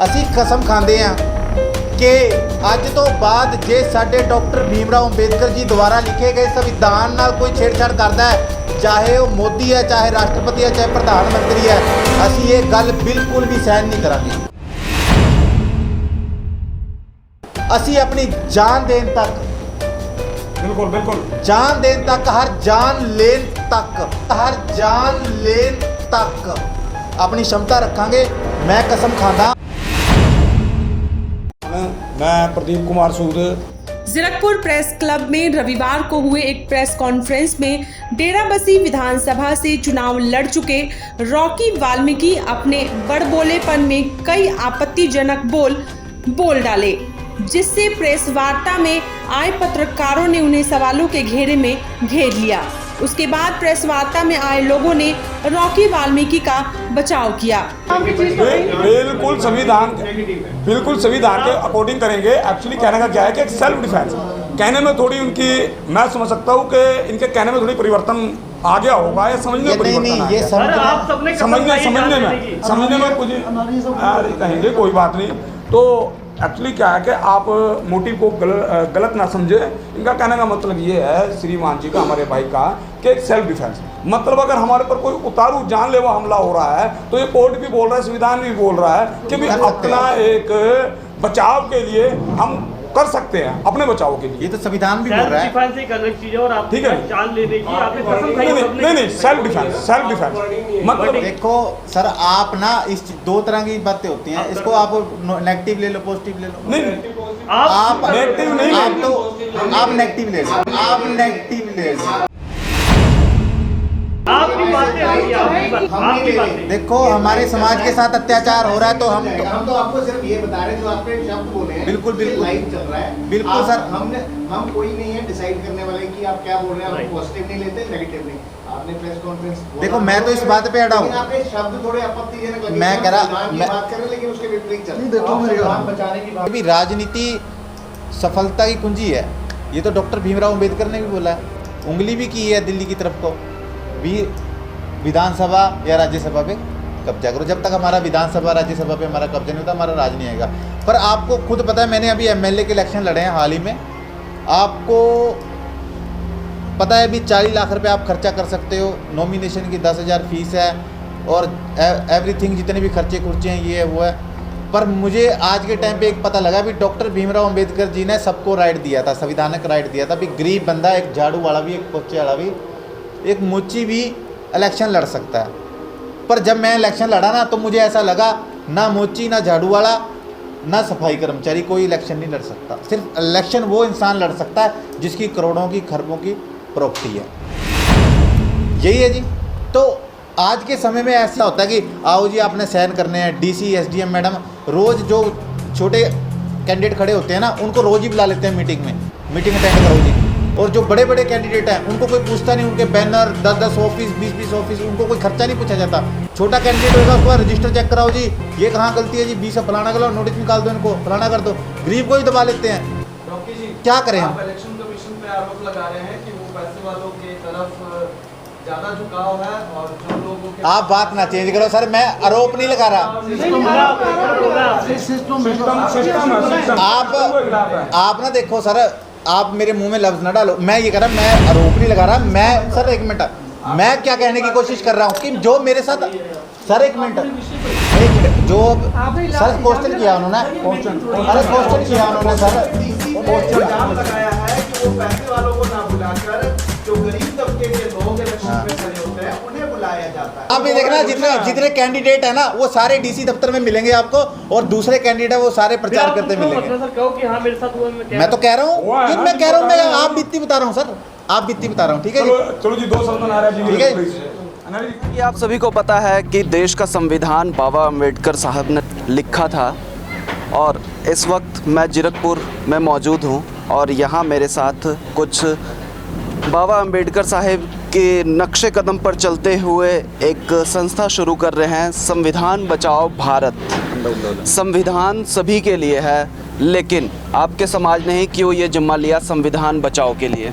ਅਸੀਂ ਕਸਮ ਖਾਂਦੇ ਹਾਂ ਕਿ ਅੱਜ ਤੋਂ ਬਾਅਦ ਜੇ ਸਾਡੇ ਡਾਕਟਰ ਭੀਮ ਰਾਓ ਅੰਬੇਦਕਰ ਜੀ ਦੁਆਰਾ ਲਿਖੇ ਗਏ ਸੰਵਿਧਾਨ ਨਾਲ ਕੋਈ ਛੇੜਛਾੜ ਕਰਦਾ ਹੈ, ਚਾਹੇ ਉਹ ਮੋਦੀ ਹੈ, ਚਾਹੇ ਰਾਸ਼ਟਰਪਤੀ ਹੈ, ਚਾਹੇ ਪ੍ਰਧਾਨ ਮੰਤਰੀ ਹੈ, ਅਸੀਂ ਇਹ ਗੱਲ ਬਿਲਕੁਲ ਵੀ ਸਹਿਣ ਨਹੀਂ ਕਰਾਂਗੇ। ਅਸੀਂ ਆਪਣੀ ਜਾਨ ਦੇਣ ਤੱਕ, बिल्कुल जान देन तक, हर जान लेन तक अपनी क्षमता रखांगे। मैं कसम खाता। मैं प्रदीप कुमार सूद। जीरकपुर प्रेस क्लब में रविवार को हुए एक प्रेस कॉन्फ्रेंस में डेराबस्सी विधानसभा से चुनाव लड़ चुके रॉकी वाल्मीकि अपने बड़बोलेपन में कई आपत्तिजनक बोल डाले, जिससे प्रेस वार्ता में आए पत्रकारों ने उन्हें सवालों के घेरे में घेर लिया। उसके बाद प्रेस वार्ता में आए लोगों ने रॉकी वाल्मीकि का बचाव किया। बिल्कुल संविधान के अकॉर्डिंग करेंगे। एक्चुअली कहने का क्या है कि एक सेल्फ डिफेंस कहने में थोड़ी उनकी, मैं समझ सकता हूँ कि इनके कहने में थोड़ी परिवर्तन आ गया होगा या समझने में परिवर्तन आ गया। समझने में कुछ कहेंगे, कोई बात नहीं। तो एक्चुअली क्या है कि आप मोटिव को गलत ना समझे। इनका कहने का मतलब ये है, श्रीमान जी का, हमारे भाई का, कि एक सेल्फ डिफेंस मतलब अगर हमारे पर कोई उतारू जानलेवा हमला हो रहा है तो ये कोर्ट भी बोल रहा है, संविधान भी बोल रहा है कि भी अपना एक बचाव के लिए हम कर सकते हैं, अपने बचाव के लिए। ये तो संविधान भी बोल रहा है। डिफेंस एक अलग चीज है और आप ठीक है, जान लेने की आपने कसम खाई। नहीं, सेल्फ डिफेंस मतलब देखो सर, आप ना इस दो तरह की बातें होती हैं। इसको आप नेगेटिव ले लो, पॉजिटिव ले लो। नहीं, आप नेगेटिव नहीं, आप नेगेटिव ले लो, आप नेगेटिव ले लो। आपकी बातें देखो, हमारे समाज के साथ अत्याचार हो रहा है तो हम तो आपको सिर्फ ये बता रहे हैं जो आपने शब्द बोले हैं। बिल्कुल लाइव चल रहा है। बिल्कुल सर, हम कोई नहीं है डिसाइड करने वाले कि आप क्या बोल रहे हैं। आप पॉजिटिव नहीं लेते, नेगेटिव नहीं। आपने प्रेस कॉन्फ्रेंस, देखो मैं तो इस बात पे अड़ा हूँ। आपने शब्द थोड़े आपत्तिजनक लगे। मैं कह रहा बात कर रहे हैं लेकिन उसके विपरीत चल रहे हैं। बचाने की बात, अभी राजनीति सफलता की कुंजी है, ये तो डॉक्टर भीमराव अंबेडकर ने भी बोला है। उंगली भी की है दिल्ली की तरफ को भी, विधानसभा या राज्यसभा पे कब्जा करो। जब तक हमारा विधानसभा राज्यसभा पे हमारा कब्जा नहीं होता, हमारा राज नहीं आएगा। पर आपको खुद पता है, मैंने अभी एमएलए के इलेक्शन लड़े हैं हाल ही में। आपको पता है अभी 40 लाख रुपए आप खर्चा कर सकते हो, नॉमिनेशन की 10,000 फीस है और एवरीथिंग जितने भी खर्चे खुर्चे हैं ये है वो है। पर मुझे आज के टाइम पे एक पता लगा भी डॉक्टर भीमराव अंबेडकर जी ने सबको राइट दिया था, संविधानिक राइट दिया था भी गरीब बंदा, एक झाड़ू वाला भी, एक पोछे वाला भी, एक मोची भी इलेक्शन लड़ सकता है। पर जब मैं इलेक्शन लड़ा ना तो मुझे ऐसा लगा ना मोची, ना झाड़ू वाला, ना सफाई कर्मचारी, कोई इलेक्शन नहीं लड़ सकता। सिर्फ इलेक्शन वो इंसान लड़ सकता है जिसकी करोड़ों की, खरबों की प्रॉपर्टी है। यही है जी। तो आज के समय में ऐसा होता है कि आओ जी आपने साइन करने हैं, डीसी एसडीएम मैडम रोज़ जो छोटे कैंडिडेट खड़े होते हैं ना उनको रोज़ ही बुला लेते हैं मीटिंग में, मीटिंग अटेंड करो जी। और जो बड़े बड़े कैंडिडेट हैं उनको कोई पूछता नहीं, उनके बैनर 10-10 ऑफिस, 20-20 ऑफिस, उनको कोई खर्चा नहीं पूछा जाता। छोटा कैंडिडेट होगा उसको रजिस्टर चेक कराओ जी, ये कहाँ गलती है जी, 20 फलाना करो, नोटिस निकाल दो, इनको फलाना कर दो। गरीब को ही दबा लेते हैं। क्या करें हम? इलेक्शन कमीशन पे आरोप लगा रहे हैं कि वो पैसे वालों की तरफ ज्यादा झुकाव है और जो लोगों के, आप बात ना चेंज करो सर, मैं आरोप नहीं लगा रहा। आप ना देखो सर, आप मेरे मुंह में लफ्ज ना डालो। मैं ये कह रहा, मैं आरोप नहीं लगा रहा। मैं सर एक मिनट, मैं क्या कहने की कोशिश कर रहा हूँ कि जो मेरे साथ, सर एक मिनट, जो सर क्वेश्चन किया उन्होंने, अरे क्वेश्चन किया उन्होंने सर, इल्जाम लगाया है कि वो पैसे वालों को ना बुलाकर जो गरीब तबके के लोग इलेक्शन में खड़े होते हैं उन्हें बुलाया जाता है। आप ये देखना जितने कैंडिडेट है ना वो सारे डीसी दफ्तर में मिलेंगे आपको, और दूसरे कैंडिडेट वो सारे प्रचार करते मिलेंगे। सर कहो कि हाँ मेरे साथ हुआ, मैं तो कह रहा हूँ, मैं कह रहा हूँ, मैं आप बीती बता रहा हूँ सर, आप बीती बता रहा हूँ। ठीक है चलो जी, 2 शब्द नाराज जी, ठीक है। ये आप सभी को पता है कि देश का संविधान बाबा अम्बेडकर साहब ने लिखा था और इस वक्त मैं जीरकपुर में मौजूद हूँ और यहाँ मेरे साथ कुछ बाबा अम्बेडकर साहब के नक्शे कदम पर चलते हुए एक संस्था शुरू कर रहे हैं, संविधान बचाओ भारत। संविधान सभी के लिए है, लेकिन आपके समाज ने ही क्यों ये जिम्मा लिया संविधान बचाओ के लिए?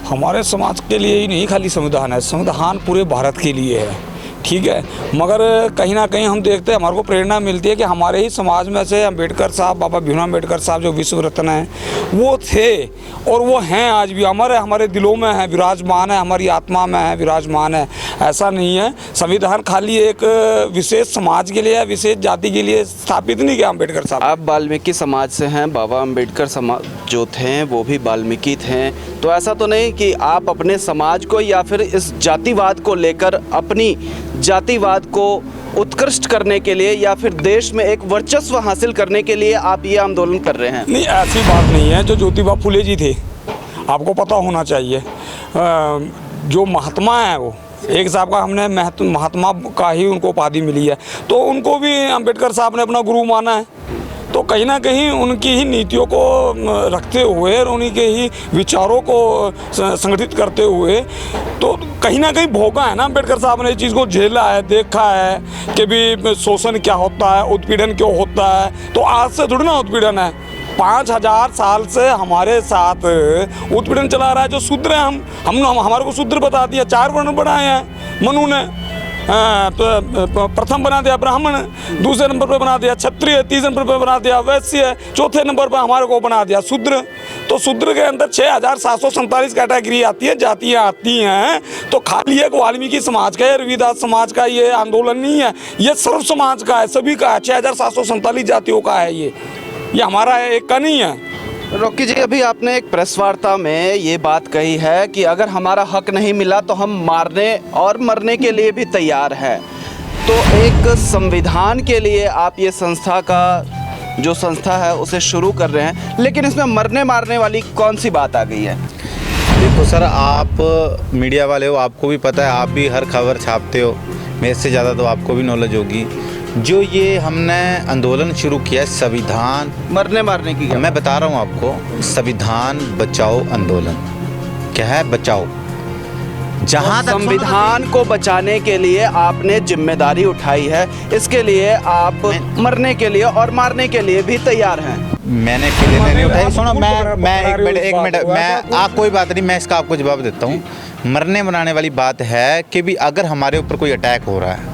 हमारे समाज के लिए ही नहीं खाली संविधान है, संविधान पूरे भारत के लिए है। ठीक है, मगर कहीं ना कहीं हम देखते हैं, हमारे को प्रेरणा मिलती है कि हमारे ही समाज में से अम्बेडकर साहब, बाबा भीमराव अम्बेडकर साहब जो विश्व रत्न हैं, वो थे और वो हैं आज भी हमारे दिलों में हैं, विराजमान है, हमारी आत्मा में है, विराजमान है। ऐसा नहीं है, संविधान खाली एक विशेष समाज के लिए, विशेष जाति के लिए स्थापित नहीं किया अम्बेडकर साहब। आप वाल्मीकि समाज से हैं, बाबा अम्बेडकर समाज जो थे वो भी वाल्मीकि थे, तो ऐसा तो नहीं कि आप अपने समाज को या फिर इस जातिवाद को लेकर अपनी जातिवाद को उत्कृष्ट करने के लिए या फिर देश में एक वर्चस्व हासिल करने के लिए आप ये आंदोलन कर रहे हैं? नहीं, ऐसी बात नहीं है। जो ज्योतिबा फुले जी थे, आपको पता होना चाहिए, जो महात्मा है, वो एक साहब का हमने महात्मा का ही उनको उपाधि मिली है, तो उनको भी अम्बेडकर साहब ने अपना गुरु माना है। तो कहीं ना कहीं उनकी ही नीतियों को रखते हुए और उन्हीं के ही विचारों को संगठित करते हुए तो कहीं ना कहीं भोगा है ना अम्बेडकर साहब ने, इस चीज़ को झेला है, देखा है कि भी शोषण क्या होता है, उत्पीड़न क्यों होता है। तो आज से थोड़ी ना उत्पीड़न है, 5000 साल से हमारे साथ उत्पीड़न चला रहा है। जो शूद्र हैं हम हमारे को शूद्र बता दिया, 4 वर्ण बनाए हैं मनु ने। तो प्रथम बना दिया ब्राह्मण, दूसरे नंबर पर बना दिया क्षत्रिय, तीसरे नंबर पर बना दिया वैश्य, चौथे नंबर पर हमारे को बना दिया शूद्र। तो शूद्र के अंदर 6747 कैटेगरी आती है, जातियाँ आती हैं। तो खाली एक वाल्मीकि समाज का या रविदास समाज का ये आंदोलन नहीं है, ये सर्व समाज का है, सभी का है। 6747 जातियों का है ये हमारा एक का नहीं है। रॉकी जी, अभी आपने एक प्रेस वार्ता में ये बात कही है कि अगर हमारा हक नहीं मिला तो हम मारने और मरने के लिए भी तैयार हैं। तो एक संविधान के लिए आप ये संस्था है उसे शुरू कर रहे हैं, लेकिन इसमें मरने मारने वाली कौन सी बात आ गई है? देखो सर, आप मीडिया वाले हो, आपको भी पता है, आप भी हर खबर छापते हो, मेरे से ज़्यादा तो आपको भी नॉलेज होगी। जो ये हमने आंदोलन शुरू किया है संविधान मरने मारने की, मैं बता रहा हूँ आपको, संविधान बचाओ आंदोलन क्या है, बचाओ। जहाँ संविधान को बचाने के लिए आपने जिम्मेदारी उठाई है, इसके लिए आप मरने के लिए और मारने के लिए भी तैयार हैं। मैंने अकेले नहीं उठाई। सुनो, मैं एक मिनट मैं कोई बात नहीं, मैं इसका आपको जवाब देता हूँ। मरने बनाने वाली बात है कि भी अगर हमारे ऊपर कोई अटैक हो रहा है,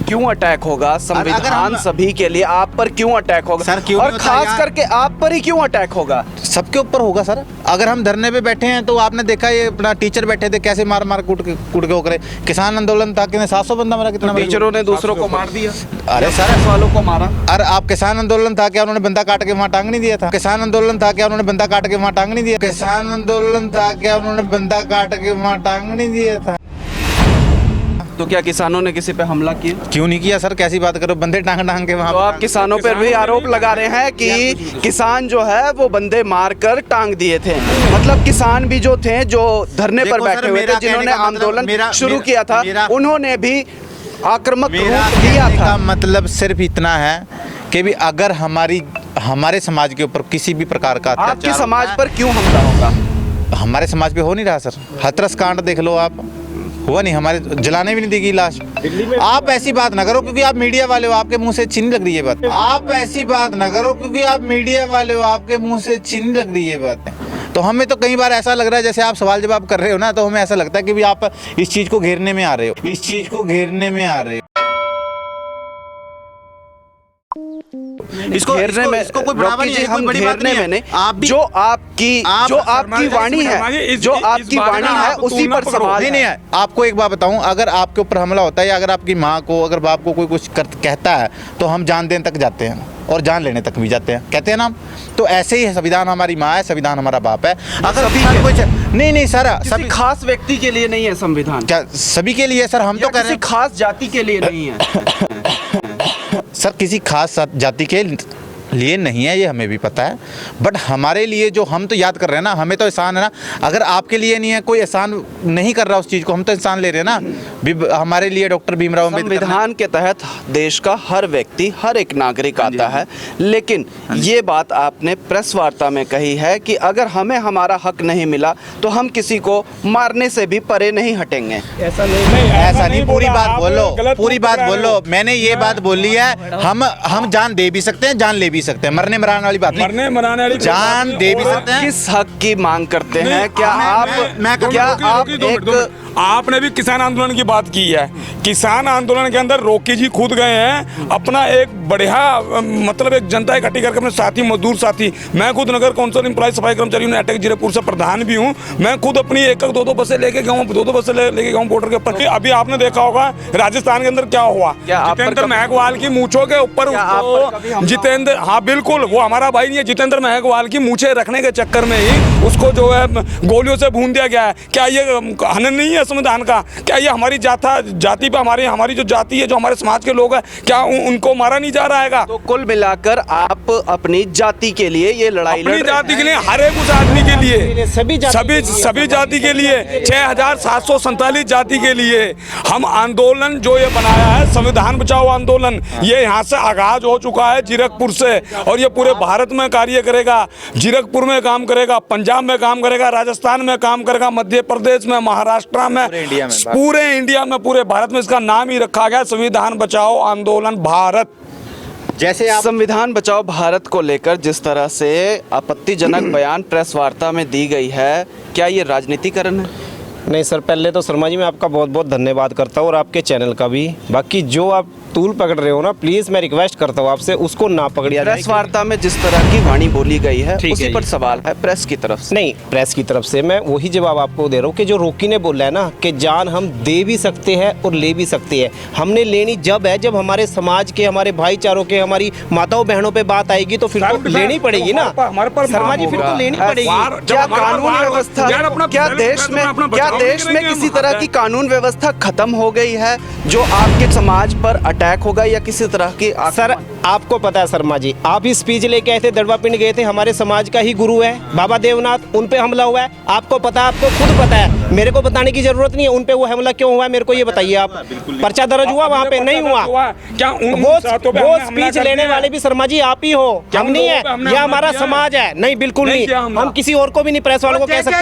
क्यों अटैक होगा? संविधान सभी के लिए, आप पर क्यों अटैक होगा? सर, क्यों और खास करके आप पर ही क्यों अटैक होगा? सबके ऊपर होगा सर। अगर हम धरने पे बैठे हैं तो आपने देखा ये अपना टीचर बैठे थे कैसे मार कूट के होकर। किसान आंदोलन था कि 700 बंदा मरा, कितना टीचरों ने दूसरों को मार दिया। अरे सर, वालों को मारा। अरे आप किसान आंदोलन था क्या, उन्होंने बंदा काट के वहाँ टांग नहीं दिया था? किसान आंदोलन था क्या, उन्होंने बंदा काट के वहाँ टांग नहीं दिया? किसान आंदोलन था क्या, उन्होंने बंदा काट के वहाँ टांग नहीं दिया था? तो क्या किसानों ने किसी पे हमला किया? क्यों नहीं किया सर, कैसी बात करो, बंदे टांग के वहाँ। तो आप किसानों पर भी आरोप लगा रहे हैं कि किसान जो है वो बंदे मार कर टांग दिए थे। मतलब किसान भी जो थे, जो धरने पर बैठे हुए थे, जिन्होंने आंदोलन शुरू किया था, उन्होंने भी आक्रामक रूप लिया था। मतलब सिर्फ इतना है कि भी अगर हमारे समाज के ऊपर किसी भी प्रकार का आपके समाज पर क्यों हमला होगा? हमारे समाज पे हो नहीं रहा सर। हाथरस कांड देख लो आप, हुआ नहीं, हमारे जलाने भी नहीं देगी लाश। आप ऐसी बात ना करो क्योंकि आप मीडिया वाले हो, आपके मुंह से चीनी लग रही है बात। आप ऐसी बात ना करो क्योंकि आप मीडिया वाले हो, आपके मुंह से चीनी लग रही है बात। तो हमें तो कई बार ऐसा लग रहा है जैसे आप सवाल जवाब कर रहे हो ना, तो हमें ऐसा लगता है कि भी आप इस चीज को घेरने में आ रहे हो, इस चीज को घेरने में आ रहे हो। इसको घेरने में, इसको कोई बढ़ावा नहीं है, हम घेरने में नहीं, आप जो आपकी वाणी है, जो आपकी वाणी है उसी पर सवाल नहीं है। आपको एक बात बताऊं, अगर आपके ऊपर हमला होता है या अगर आपकी माँ को, अगर बाप को कोई कुछ कहता है तो हम जान देने तक जाते हैं और जान लेने तक भी जाते हैं, कहते हैं ना। तो ऐसे ही है, संविधान हमारी माँ है, संविधान हमारा बाप है। अगर कुछ नहीं सर, सभी खास व्यक्ति के लिए नहीं है संविधान, क्या सभी के लिए सर? हम तो कह रहे हैं खास जाति के लिए नहीं है। सर, किसी खास जाति के लिए नहीं है, ये हमें भी पता है, बट हमारे लिए जो हम तो याद कर रहे हैं ना, हमें तो एहसान है ना। अगर आपके लिए नहीं है, कोई एहसान नहीं कर रहा उस चीज़ को, हम तो एहसान ले रहे हैं ना। हमारे लिए डॉक्टर भीमराव अम्बेडकर संविधान के तहत देश का हर व्यक्ति, हर एक नागरिक आता है, लेकिन ये बात आपने प्रेस वार्ता में कही है कि अगर हमें हमारा हक नहीं मिला तो हम किसी को मारने से भी परे नहीं हटेंगे। ऐसा नहीं, पूरी बात बोलो, पूरी बात बोलो। मैंने ये बात बोली है, हम जान दे भी सकते हैं, जान ले भी भी सकते हैं, मरने मराने वाली बात नहीं, मरने मराने वाली जान दे भी सकते हैं। किस हक की मांग करते हैं? क्या आपने भी किसान आंदोलन की बात की है। किसान आंदोलन के अंदर रॉकी जी खुद गए हैं, अपना एक बढ़िया मतलब एक जनता इकट्ठी करके अपने साथी मजदूर साथी, मैं खुद नगर कौंसिल एम्प्लॉय सफाई कर्मचारी अटैक जीरकपुर से प्रधान भी हूँ, मैं खुद अपनी एक दो बसें लेके गया हूँ, दो बसें लेके गया हूँ बॉर्डर के ऊपर। अभी आपने देखा होगा राजस्थान के अंदर क्या हुआ, जितेंद्र महगवाल की मूंछों के ऊपर जितेंद्र, हाँ बिल्कुल, वो हमारा भाई नहीं है, जितेंद्र महगवाल की मूंछें रखने के चक्कर में ही उसको जो है गोलियों से भून दिया गया है। क्या ये हनन नहीं है संविधान का? क्या ये हमारी जाति पे हमारी जो जाति है, जो हमारे समाज के लोग हैं, क्या उनको मारा नहीं जा रहा है? तो कुल मिलाकर आप अपनी जाति के लिए ये लड़ाई लड़ रहे हैं? जाति के लिए, हर एक उस आदमी के लिए, सभी जाति के लिए, 6747 जाति के लिए हम आंदोलन जो ये बनाया है संविधान बचाओ आंदोलन, ये यहाँ से आगाज हो चुका है जीरकपुर से, और ये पूरे भारत में कार्य करेगा। जीरकपुर में काम करेगा, पंजाब में काम करेगा, राजस्थान में काम करेगा, मध्य प्रदेश में, महाराष्ट्र में, पूरे इंडिया में, पूरे भारत में इसका नाम ही रखा गया संविधान बचाओ आंदोलन भारत। जैसे आप संविधान बचाओ भारत को लेकर जिस तरह से आपत्तिजनक बयान प्रेस वार्ता में दी गई है, क्या ये राजनीतिकरण है? नहीं सर, पहले तो शर्मा जी मैं आपका बहुत बहुत धन्यवाद करता हूँ और आपके चैनल का भी। बाकी जो आप तूल पकड़ रहे हो ना, प्लीज़ मैं रिक्वेस्ट करता हूँ आपसे उसको ना पकड़िया जाए। प्रेस वार्ता में जिस तरह की वाणी बोली गई है उसी पर सवाल है प्रेस की तरफ से। नहीं, प्रेस की तरफ से मैं वही जवाब आपको दे रहा हूँ कि जो रॉकी ने बोला है ना कि जान हम दे भी सकते हैं और ले भी सकते हैं। हमने लेनी जब है जब हमारे समाज के, हमारे भाईचारों के, हमारी माताओं बहनों पे बात आएगी तो फिर तो लेनी पड़ेगी ना शर्मा जी, फिर तो लेनी पड़ेगी। क्या कानून व्यवस्था, क्या देश में किसी तरह की कानून व्यवस्था खत्म हो गई है जो आपके समाज पर अटैक होगा या किसी तरह की? सर आपको पता है शर्मा जी, आप ही स्पीच लेके आए थे, दड़वा पिंड गए थे, हमारे समाज का ही गुरु है बाबा देवनाथ, उन पे हमला हुआ है। आपको पता है, आपको खुद पता है, मेरे को बताने की जरूरत नहीं है उन पे वो हमला क्यों हुआ है, मेरे को ये बताइए आप। पर्चा दर्ज हुआ वहाँ पे? नहीं हुआ। वो स्पीच लेने वाले भी शर्मा जी आप ही हो, हम नहीं है, ये हमारा समाज है। नहीं बिल्कुल नहीं, हम किसी और को भी नहीं प्रेस वालों को कह सकते।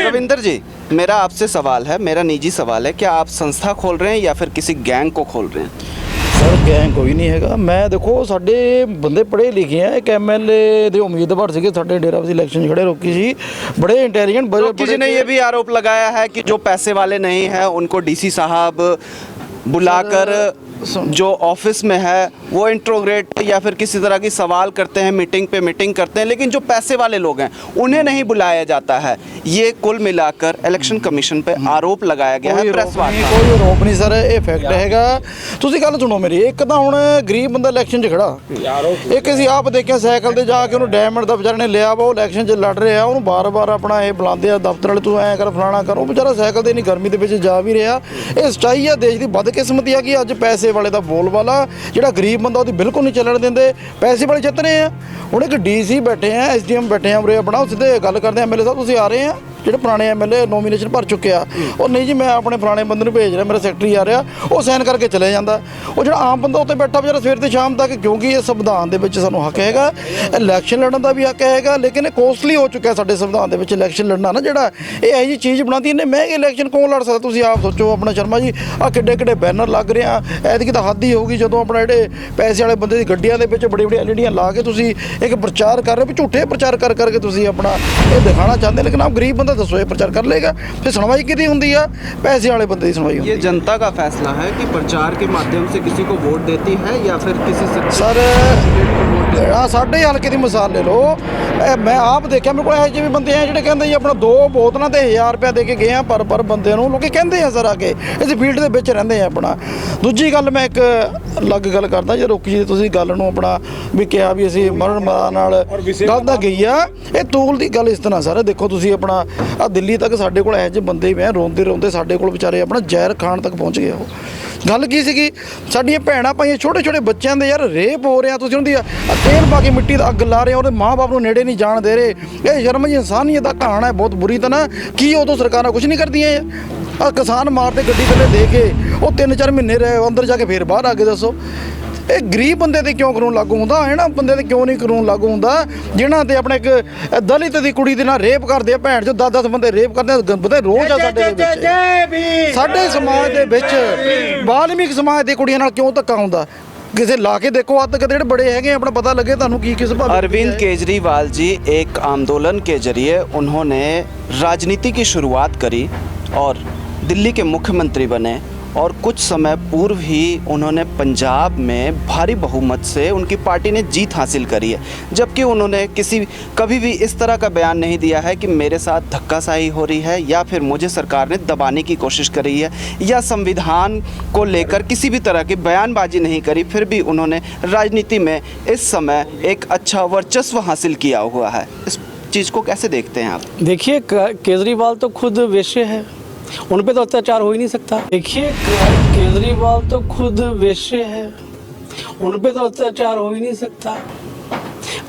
रविंदर जी, मेरा आपसे सवाल है, मेरा निजी सवाल है, क्या आप संस्था खोल रहे हैं या फिर किसी गैंग को खोल रहे हैं? सर गैंग कोई नहीं हैगा। मैं देखो ਸਾਡੇ ਬੰਦੇ ਪੜ੍ਹੇ ਲਿਖੇ ਆ, ਇੱਕ ਐਮਐਲਏ ਦੇ ਉਮੀਦਵਾਰ ਸੀਗੇ ਸਾਡੇ ਡੇਰਾ ਬਸੀ ਇਲੈਕਸ਼ਨ ਖੜੇ ਰੋਕੀ जी, बड़े इंटेलिजेंट। किसी ने ये भी आरोप लगाया है कि जो पैसे वाले नहीं हैं उनको डीसी साहब बुलाकर जो ऑफिस में है वो इंट्रोग्रेट या फिर किसी तरह की सवाल करते हैं, मीटिंग पे मीटिंग करते हैं, लेकिन जो पैसे वाले लोग हैं उन्हें नहीं बुलाया जाता है। ये कुल मिलाकर इलेक्शन कमीशन पे आरोप लगाया गया है प्रेस वार्ता। कोई आरोप नहीं सर, ਇਹ ਫੈਕਟ ਹੈਗਾ। ਤੁਸੀਂ ਗੱਲ ਸੁਣੋ ਮੇਰੀ, ਇੱਕ ਤਾਂ ਹੁਣ ਗਰੀਬ ਬੰਦਾ ਇਲੈਕਸ਼ਨ 'ਚ ਖੜਾ, ਇੱਕ ਅਸੀਂ ਆਪ ਦੇਖਿਆ ਸਾਈਕਲ ਤੇ ਜਾ ਕੇ ਉਹਨੂੰ ਡਾਇਮੰਡ ਦਾ ਵਿਚਾਰੇ ਨੇ ਲਿਆ ਵਾ, ਉਹ ਇਲੈਕਸ਼ਨ 'ਚ ਲੜ ਰਿਹਾ, ਉਹਨੂੰ ਬਾਰ-ਬਾਰ ਆਪਣਾ ਇਹ ਬੁਲਾਉਂਦੇ ਆ ਦਫ਼ਤਰ ਵਾਲੇ, ਤੂੰ ਐਂ ਕਰ ਫਲਾਣਾ ਕਰ, ਉਹ ਵਿਚਾਰਾ ਸਾਈਕਲ ਤੇ ਨਹੀਂ ਗਰਮੀ ਦੇ ਵਿੱਚ ਜਾ ਵੀ ਰਿਹਾ। ਇਹ ਸੱਚਾਈ ਆ ਦੇਸ਼ ਦੀ ਬਦਕਿਸਮਤੀ ਆ ਕਿ ਅੱਜ ਪੈਸੇ ਵਾਲੇ ਦਾ ਬੋਲਬਾਲਾ, ਜਿਹੜਾ ਗਰੀਬ ਬੰਦਾ ਉਹਦੀ ਬਿਲਕੁਲ ਨਹੀਂ ਚੱਲਣ ਦਿੰਦੇ, ਪੈਸੇ ਵਾਲੇ ਜਿੱਤ ਰਹੇ ਆ। ਹੁਣ ਇੱਕ ਡੀਸੀ ਬੈਠੇ ਆ, ਐਸਡੀਐਮ ਬੈਠੇ ਆ ਉਰੇ ਆਪਣਾ, ਉਹ ਸਿੱਧੇ ਗੱਲ ਕਰਦੇ ਐਮਐਲਏ ਸਾਹਿਬ ਤੁਸੀਂ ਆ ਰਹੇ ਆ, ਜਿਹੜੇ ਪੁਰਾਣੇ ਐਮਐਲਏ ਨੋਮੀਨੇਸ਼ਨ ਭਰ ਚੁੱਕੇ ਆ, ਉਹ ਨਹੀਂ ਜੀ ਮੈਂ ਆਪਣੇ ਪੁਰਾਣੇ ਬੰਦੇ ਨੂੰ ਭੇਜ ਰਿਹਾ, ਮੇਰਾ ਸੈਕਟਰੀ ਆ ਰਿਹਾ, ਉਹ ਸਾਈਨ ਕਰਕੇ ਚਲੇ ਜਾਂਦਾ। ਉਹ ਜਿਹੜਾ ਆਮ ਬੰਦਾ ਉੱਤੇ ਬੈਠਾ ਵਿਚਾਰਾ ਸਵੇਰ ਤੇ ਸ਼ਾਮ ਤੱਕ, ਕਿਉਂਕਿ ਇਹ ਸੰਵਿਧਾਨ ਦੇ ਵਿੱਚ ਸਾਨੂੰ ਹੱਕ ਹੈਗਾ, ਇਲੈਕਸ਼ਨ ਲੜਨ ਦਾ ਵੀ ਹੱਕ ਹੈਗਾ, ਲੇਕਿਨ ਇਹ ਕੋਸਟਲੀ ਹੋ ਚੁੱਕਿਆ ਸਾਡੇ ਸੰਵਿਧਾਨ ਦੇ ਵਿੱਚ ਇਲੈਕਸ਼ਨ ਲੜਨਾ ਨਾ, ਜਿਹੜਾ ਇਹ ਇਹੋ ਜਿਹੀ ਚੀਜ਼ ਬਣਾਉਂਦੀ ਇਹਨੇ ਮਹਿੰਗੇ ਇਲੈਕਸ਼ਨ ਕੌਣ ਲੜ ਸਕਦਾ? ਤੁਸੀਂ ਆਪ ਸੋਚੋ ਆਪਣਾ ਸ਼ਰਮਾ ਜੀ, ਆਹ ਕਿੱਡੇ ਕਿੱਡੇ ਬੈਨਰ ਲੱਗ ਰਹੇ ਆ, ਐਤਕੀ ਤਾਂ ਹੱਦ ਹੀ ਹੋਊਗੀ ਜਦੋਂ ਆਪਣਾ ਜਿਹੜੇ ਪੈਸੇ ਵਾਲੇ ਬੰਦੇ ਦੀ ਗੱਡੀਆਂ ਦੇ ਵਿੱਚ ਬੜੀ ਬੜੀ ਐਲਈਡੀਆਂ ਲਾ ਕੇ ਤੁਸੀਂ ਇੱਕ ਪ੍ਰਚਾਰ ਕਰ ਰਹੇ ਹੋ, ਝੂਠੇ ਪ੍ਰਚਾਰ ਕਰ ਕਰਕੇ ਤੁਸੀਂ ਆਪਣਾ ਇਹ ਦਿਖਾਣਾ ਚਾਹੁੰਦੇ, ਲੇਕਿन ਆਪ गरीब बंदा दसो ये प्रचार कर लेगा, फिर सुनवाई कितनी होती है? पैसे वाले बंदे की सुनवाई होती है। ये जनता का फैसला है कि प्रचार के माध्यम से किसी को वोट देती है या फिर किसी से सर ਸਾਡੇ ਹਲਕੇ ਦੀ ਮਿਸਾਲ ਲੈ ਲਓ, ਮੈਂ ਆਪ ਦੇਖਿਆ ਮੇਰੇ ਕੋਲ ਇਹੋ ਜਿਹੇ ਵੀ ਬੰਦੇ ਆ ਜਿਹੜੇ ਕਹਿੰਦੇ ਜੀ ਆਪਣਾ 2 ਬੋਤਲਾਂ ਤੇ 1000 ਰੁਪਇਆ ਦੇ ਕੇ ਗਏ ਆ ਪਰ ਬੰਦੇ ਨੂੰ, ਲੋਕੀ ਕਹਿੰਦੇ ਆ ਸਰ ਆ ਕੇ ਇਸ ਫੀਲਡ ਦੇ ਵਿੱਚ ਰਹਿੰਦੇ ਆ ਆਪਣਾ। ਦੂਜੀ ਗੱਲ ਮੈਂ ਇੱਕ ਅਲੱਗ ਗੱਲ ਕਰਦਾ, ਜੇ ਰੋਕੀ ਜੀ ਤੁਸੀਂ ਗੱਲ ਨੂੰ ਆਪਣਾ ਵੀ ਕਿਹਾ ਵੀ ਅਸੀਂ ਮਰਨ ਮਰਾ ਨਾਲ ਗੱਲ ਤਾਂ ਗਈ ਆ, ਇਹ ਤੂਲ ਦੀ ਗੱਲ ਇਸ ਤਰ੍ਹਾਂ ਸਰ ਦੇਖੋ ਤੁਸੀਂ ਆਪਣਾ ਆ ਦਿੱਲੀ ਤੱਕ ਸਾਡੇ ਕੋਲ ਇਹੋ ਜਿਹੇ ਬੰਦੇ ਵੀ ਆ, ਰੋਂਦੇ ਰੋਂਦੇ ਸਾਡੇ ਕੋਲ ਵਿਚਾਰੇ ਆਪਣਾ ਜ਼ਹਿਰ ਖਾਣ ਤੱਕ ਪਹੁੰਚ ਗਏ। ਉਹ ਗੱਲ ਕੀ ਸੀਗੀ, ਸਾਡੀਆਂ ਭੈਣਾਂ ਭਾਈਆਂ ਛੋਟੇ ਛੋਟੇ ਬੱਚਿਆਂ ਦੇ ਯਾਰ ਰੇਪ ਹੋ ਰਿਹਾ, ਤੁਸੀਂ ਉਹਦੀ ਤੇਲ ਪਾ ਕੇ ਮਿੱਟੀ ਦਾ ਅੱਗ ਲਾ ਰਹੇ, ਉਹਦੇ ਮਾਂ-ਬਾਪ ਨੂੰ ਨੇੜੇ ਨਹੀਂ ਜਾਣ ਦੇ ਰਹੇ। ਇਹ ਸ਼ਰਮ ਜੀ ਇਨਸਾਨੀਅਤ ਦਾ ਕਹਾਣਾ ਹੈ ਬਹੁਤ ਬੁਰੀ ਤਰ੍ਹਾਂ। ਕੀ ਉਦੋਂ ਸਰਕਾਰਾਂ ਕੁਝ ਨਹੀਂ ਕਰਦੀਆਂ? ਆ ਕਿਸਾਨ ਮਾਰਦੇ ਗੱਡੀ ਥੱਲੇ ਦੇ ਕੇ ਉਹ 3-4 ਮਹੀਨੇ ਰਹੇ ਅੰਦਰ ਜਾ ਕੇ ਫੇਰ ਬਾਹਰ ਆ ਕੇ ਦੱਸੋ ਇਹ ਗਰੀਬ ਬੰਦੇ ਤੇ ਕਿਉਂ ਕਾਨੂੰਨ ਲਾਗੂ ਹੁੰਦਾ ਹੈ ਨਾ, ਬੰਦੇ ਤੇ ਕਿਉਂ ਨਹੀਂ ਕਾਨੂੰਨ ਲਾਗੂ ਹੁੰਦਾ ਜਿਨ੍ਹਾਂ ਤੇ ਆਪਣੇ ਇੱਕ ਦਲਿਤ ਦੀ ਕੁੜੀ ਦੇ ਨਾਲ ਰੇਪ ਕਰਦੇ ਆ, ਭੈਣ ਚੋਂ 10-10 ਬੰਦੇ ਰੇਪ ਕਰਦੇ ਆ, ਬੰਦੇ ਰੋਜ਼ ਆ ਸਾਡੇ ਦੇ ਵਿੱਚ। ਸਾਡੇ ਸਮਾਜ ਦੇ ਵਿੱਚ ਵਾਲਮੀਕ ਸਮਾਜ ਦੀ ਕੁੜੀਆਂ ਨਾਲ ਕਿਉਂ ਧੱਕਾ ਹੁੰਦਾ? किसे ला के देखो आज तक ਜਿਹੜੇ बड़े हैं अपना पता लगे ਤੁਹਾਨੂੰ ਕੀ किस भाव। अरविंद केजरीवाल जी एक आंदोलन के जरिए उन्होंने राजनीति की शुरुआत करी और दिल्ली के मुख्यमंत्री बने और कुछ समय पूर्व ही उन्होंने पंजाब में भारी बहुमत से उनकी पार्टी ने जीत हासिल करी है, जबकि उन्होंने कभी भी इस तरह का बयान नहीं दिया है कि मेरे साथ धक्काशाही हो रही है या फिर मुझे सरकार ने दबाने की कोशिश करी है या संविधान को लेकर किसी भी तरह की बयानबाजी नहीं करी। फिर भी उन्होंने राजनीति में इस समय एक अच्छा वर्चस्व हासिल किया हुआ है। इस चीज़ को कैसे देखते हैं आप? देखिए, केजरीवाल तो खुद वेश्य है, उन पे तो अत्याचार हो ही नहीं सकता। देखिए, केजरीवाल तो खुद वेश्य है, उन पे तो अत्याचार हो ही नहीं सकता।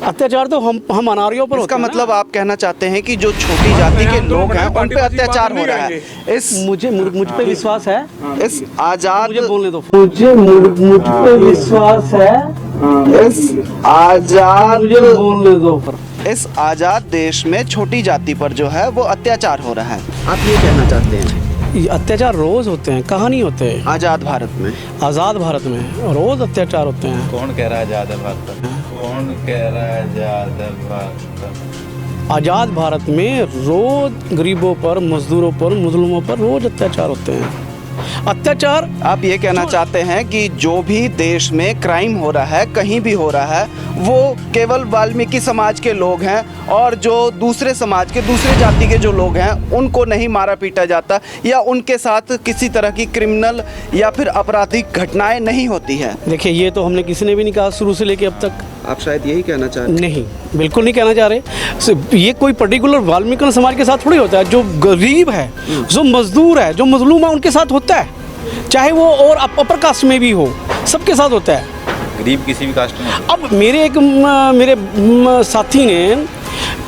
अत्याचार तो हम अनारियों पर इसका मतलब आप कहना चाहते हैं कि जो छोटी जाति के लोग हैं उन पे अत्याचार हो रहा है। इस मुझ पे विश्वास है। इस आजाद मुझे बोलने दो। मुझ पे विश्वास है। इस आजाद मुझे बोलने दो। इस आज़ाद देश में छोटी जाति पर जो है वो अत्याचार हो रहा है, आप ये कहना चाहते हैं? ये अत्याचार रोज होते हैं, कहाँ नहीं होते? आज़ाद भारत में, आज़ाद भारत में रोज अत्याचार होते हैं। कौन कह रहा है आज़ाद भारत? कौन कह रहा है आज़ाद भारत? आज़ाद भारत में रोज गरीबों पर, मजदूरों पर, मुस्लिमों पर रोज अत्याचार होते हैं। अत्याचार, आप ये कहना चाहते हैं कि जो भी देश में क्राइम हो रहा है, कहीं भी हो रहा है, वो केवल वाल्मीकि समाज के लोग हैं और जो दूसरे समाज के, दूसरे जाति के जो लोग हैं उनको नहीं मारा पीटा जाता या उनके साथ किसी तरह की क्रिमिनल या फिर आपराधिक घटनाएं नहीं होती है? देखिए, ये तो हमने किसी ने भी नहीं कहा शुरू से लेके अब तक। आप शायद यही कहना चाह रहे हैं? नहीं, बिल्कुल नहीं कहना चाह रहे। ये कोई पर्टिकुलर वाल्मीकि समाज के साथ थोड़ी होता है। जो गरीब है, जो मजदूर है, जो मजलूम है, उनके साथ होता है, चाहे वो और अपर कास्ट में भी हो, सबके साथ होता है। गरीब किसी भी कास्ट में। अब मेरे साथी ने,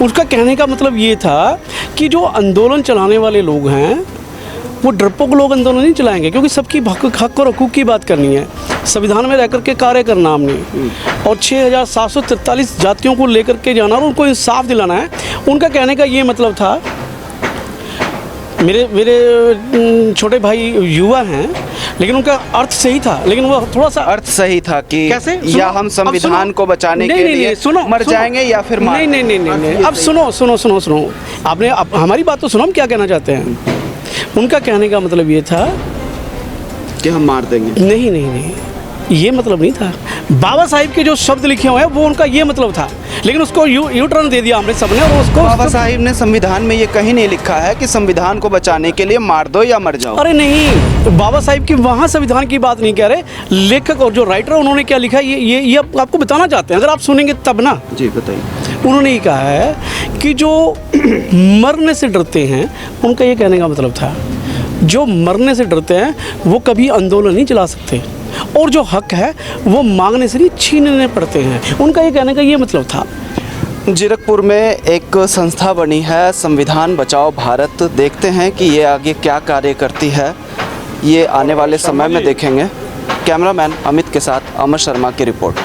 उसका कहने का मतलब ये था कि जो आंदोलन चलाने वाले लोग हैं वो डरपोक लोग आंदोलन नहीं चलाएंगे, क्योंकि सबकी हक और हकूक़ की बात करनी है, संविधान में रहकर के कार्य करना हमने, और 6743 जातियों को लेकर के जाना और उनको इंसाफ दिलाना है। उनका कहने का ये मतलब था, मेरे छोटे भाई युवा हैं, लेकिन उनका अर्थ सही था, लेकिन वो थोड़ा सा अर्थ सही था कि कैसे? या हम संविधान को बचाने के लिए मर जाएंगे या फिर मार। नहीं। अब सुनो, आपने हमारी बात तो सुनो, हम क्या कहना चाहते हैं। उनका कहने का मतलब ये था कि हम मार देंगे। नहीं, ये मतलब नहीं था। बाबा साहिब के जो शब्द लिखे हुए हैं वो उनका ये मतलब था, लेकिन उसको यू टर्न दे दिया हमने सबने, और उसको बाबा साहिब ने संविधान में ये कहीं नहीं लिखा है कि संविधान को बचाने के लिए मार दो या मर जाओ। अरे नहीं, बाबा साहिब की वहाँ संविधान की बात नहीं कह रहे, लेखक और जो राइटर उन्होंने क्या लिखा है ये आपको बताना चाहते हैं, अगर आप सुनेंगे तब ना। जी बताइए। उन्होंने ये कहा है कि जो मरने से डरते हैं, उनका ये कहने का मतलब था, जो मरने से डरते हैं वो कभी आंदोलन नहीं चला सकते, और जो हक है वो मांगने से नहीं छीनने पड़ते हैं। उनका ये कहने का ये मतलब था। जीरकपुर में एक संस्था बनी है संविधान बचाओ भारत, देखते हैं कि ये आगे क्या कार्य करती है, ये आने वाले समय में देखेंगे। कैमरामैन अमित के साथ अमर शर्मा की रिपोर्ट।